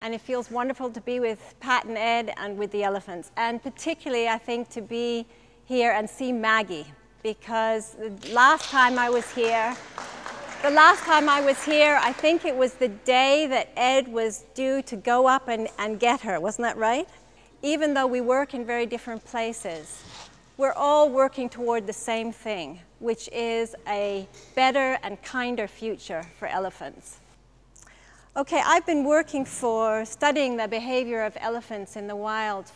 And it feels wonderful to be with Pat and Ed and with the elephants. And particularly, I think, to be here and see Maggie, because the last time I was here, I think it was the day that Ed was due to go up and get her. Wasn't that right? Even though we work in very different places, we're all working toward the same thing, which is a better and kinder future for elephants. Okay, I've been studying the behavior of elephants in the wild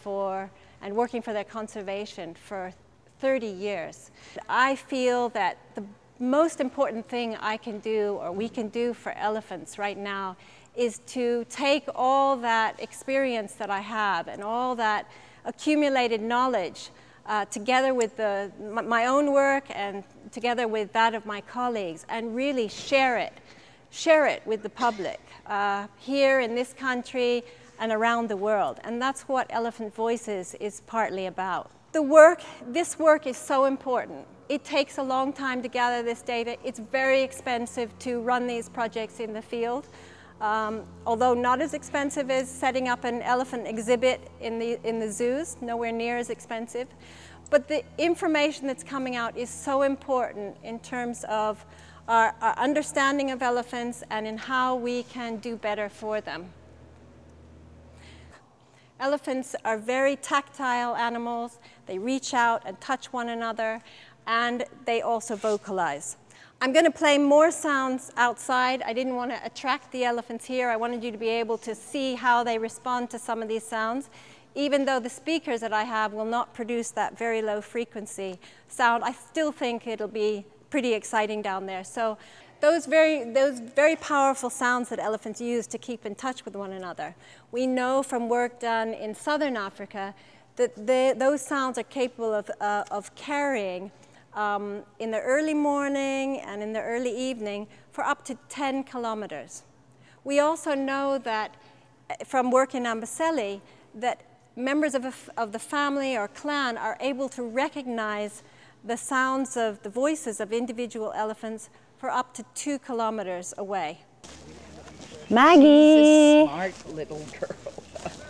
and working for their conservation for 30 years. I feel that the most important thing I can do, or we can do for elephants right now, is to take all that experience that I have and all that accumulated knowledge together with my own work and together with that of my colleagues, and really share it with the public here in this country and around the world. And that's what Elephant Voices is partly about. This work is so important. It takes a long time to gather this data. It's very expensive to run these projects in the field, although not as expensive as setting up an elephant exhibit in the zoos, nowhere near as expensive. But the information that's coming out is so important in terms of our understanding of elephants and in how we can do better for them. Elephants are very tactile animals. They reach out and touch one another, and they also vocalize. I'm going to play more sounds outside. I didn't want to attract the elephants here. I wanted you to be able to see how they respond to some of these sounds. Even though the speakers that I have will not produce that very low frequency sound, I still think it'll be pretty exciting down there. So those very powerful sounds that elephants use to keep in touch with one another. We know from work done in southern Africa that those sounds are capable of carrying in the early morning and in the early evening for up to 10 kilometers. We also know that from work in Amboseli that members of the family or clan are able to recognize the sounds of the voices of individual elephants for up to 2 kilometers away. Maggie! She's a smart little girl.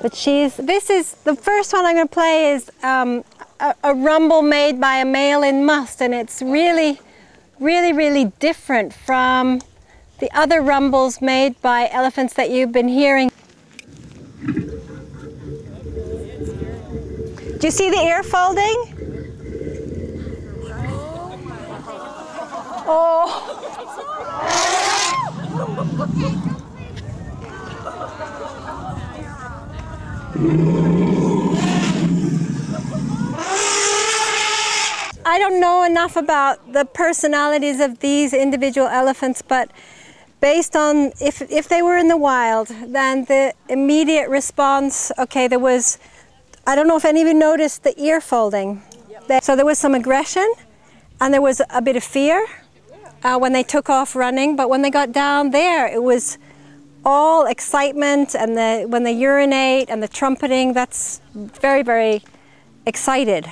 But this is, the first one I'm going to play is a rumble made by a male in must, and it's really, really, really different from the other rumbles made by elephants that you've been hearing. Do you see the ear folding? Oh! I don't know enough about the personalities of these individual elephants, but based on if they were in the wild, then the immediate response, okay, there was, I don't know if any of you noticed the ear folding. Yep. So there was some aggression and there was a bit of fear when they took off running, but when they got down there, it was all excitement, and when they urinate and the trumpeting, that's very, very excited.